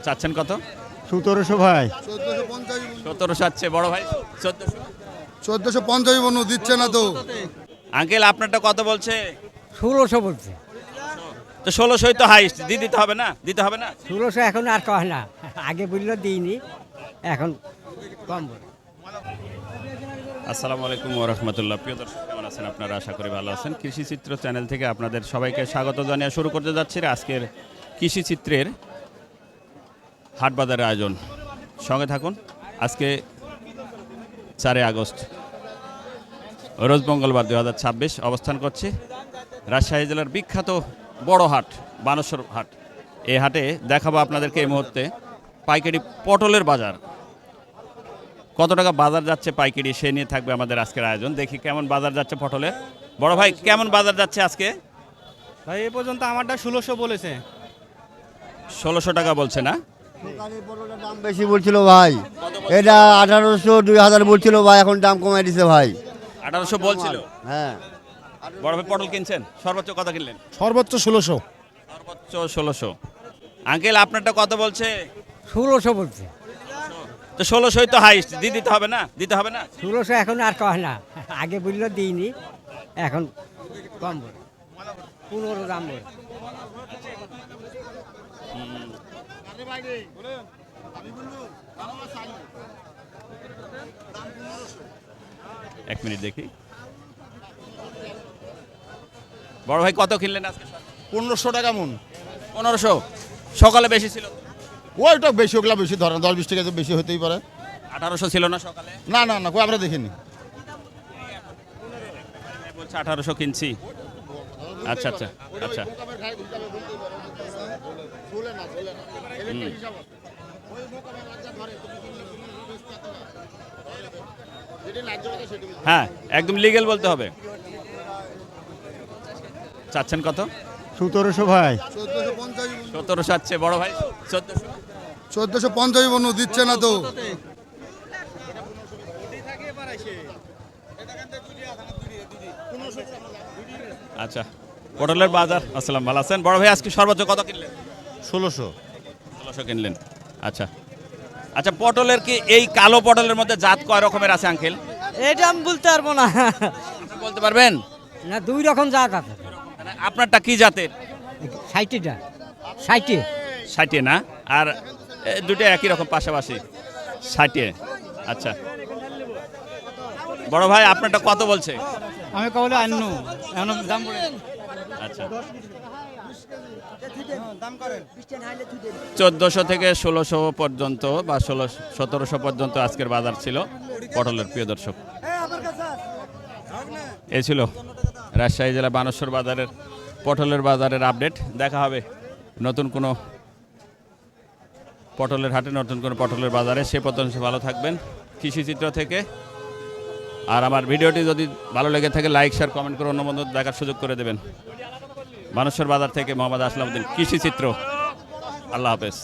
চাচ্ছেন কত? 1700 ভাই। 1700 চাচ্ছে বড় ভাই। 1400। 1450 বনু দিচ্ছে না তো। আঙ্কেল আপনারটা কত বলছে? 1600 বলছে। তো 1600ই তো হাইস্ট, দিতে হবে না? দিতে হবে না? 1600 এখন আর কয় না, আগে বললো দিইনি, এখন কম বলে। আসসালামু আলাইকুম ওয়া রাহমাতুল্লাহ। প্রিয় দর্শক কেমন আছেন আপনারা? আশা করি ভালো আছেন। কৃষি চিত্র চ্যানেল থেকে আপনাদের সবাইকে স্বাগত জানিয়ে শুরু করতে যাচ্ছি আজকের কৃষি চিত্রের হাট বাজারের আয়োজন। সঙ্গে থাকুন। আজকে 4 আগস্ট রোজ মঙ্গলবার 2026 অবস্থান করছি রাজশাহী জেলার বিখ্যাত বড় হাট বানেশ্বর হাট। এই হাটে দেখাবো আপনাদেরকে এই মুহূর্তে পাইকারি পটলের বাজার। কত টাকা বাজার যাচ্ছে পাইকারি, সে নিয়ে থাকবে আমাদের আজকের আয়োজন। দেখি কেমন বাজার যাচ্ছে পটলের। বড় ভাই কেমন বাজার যাচ্ছে আজকে? ভাই এ পর্যন্ত আমারটা 1600 বলেছে। 1600 টাকা বলছে না? দাম বেশি বলছিল ভাই, এটা 1800 2000 বলছিল ভাই, এখন দাম কমাই দিছে ভাই। 1800 বলছিল। হ্যাঁ, বড় ভাই পটল কিনছেন? সর্বোচ্চ কত কিনলেন? সর্বোচ্চ 1600। সর্বোচ্চ 1600। আঙ্কেল আপনারটা কত বলছে? 1600 বলছে। তো 1600ই তো হাইস্ট, দিতে হবে না? দিতে হবে না? 1600 এখন আর কয় না, আগে বললো দিইনি, এখন কম বলে, 15 দাম বলে। এক মিনিট দেখি। বড় ভাই কত কিনলেন আজকে? 1500 টাকা মন। 1500। সকালে বেশি ছিল? ওইটা বেশি, ওগুলা বেশি ধরেন 10-20 টাকা তো বেশি হতেই পারে। 1800 ছিল না সকালে? না না না, কই আমরা দেখিনি। বলছে 1800 কিনছি। আচ্ছা আচ্ছা আচ্ছা। হ্যাঁ, একদম লিগ্যাল বলতে হবে। চাচ্ছেন কত? 1700 ভাই। 1700 চাচ্ছে বড় ভাই। 1400। 1450 বনু দিচ্ছে না তো। আচ্ছা, পটলের বাজার। আসসালাম, ভালো আছেন? বড় ভাই আজকে সর্বোচ্চ কত কিনলেন? 1600। 1600 কিনলেন। আচ্ছা আচ্ছা, পটলের কি এই কালো পটলের মধ্যে জাত কয় রকমের আছে আঙ্কেল? এটা আমি বলতে পারবো না। আপনি বলতে পারবেন? না, 2 রকম জাত আছে। মানে আপনারটা কি জাতের? 60টা 60। 60 না? আর দুটো একই রকম পাশাপাশি 60। আচ্ছা, বড় ভাই আপনারটা কত বলছে? আমি কবলে আননু, এখন দাম বলে। আচ্ছা, 1400 থেকে 1600 পর্যন্ত বা 1700 পর্যন্ত আজকের বাজার ছিল পটলের। প্রিয় দর্শক, এই ছিল রাজশাহী জেলা বানেশ্বর বাজারের পটলের বাজারের আপডেট। দেখা হবে নতুন কোনো পটলের হাটে, নতুন কোনো পটলের বাজারে। সে পর্যন্ত ভালো থাকবেন কৃষিচিত্র থেকে। আর আমার ভিডিওটি যদি ভালো লেগে থাকে লাইক শেয়ার কমেন্ট করে অন্য বন্ধু দেখার সুযোগ করে দেবেন। বানেশ্বর বাজার থেকে মোহাম্মদ আসলামউদ্দিন, কৃষিচিত্র। আল্লাহ হাফেজ।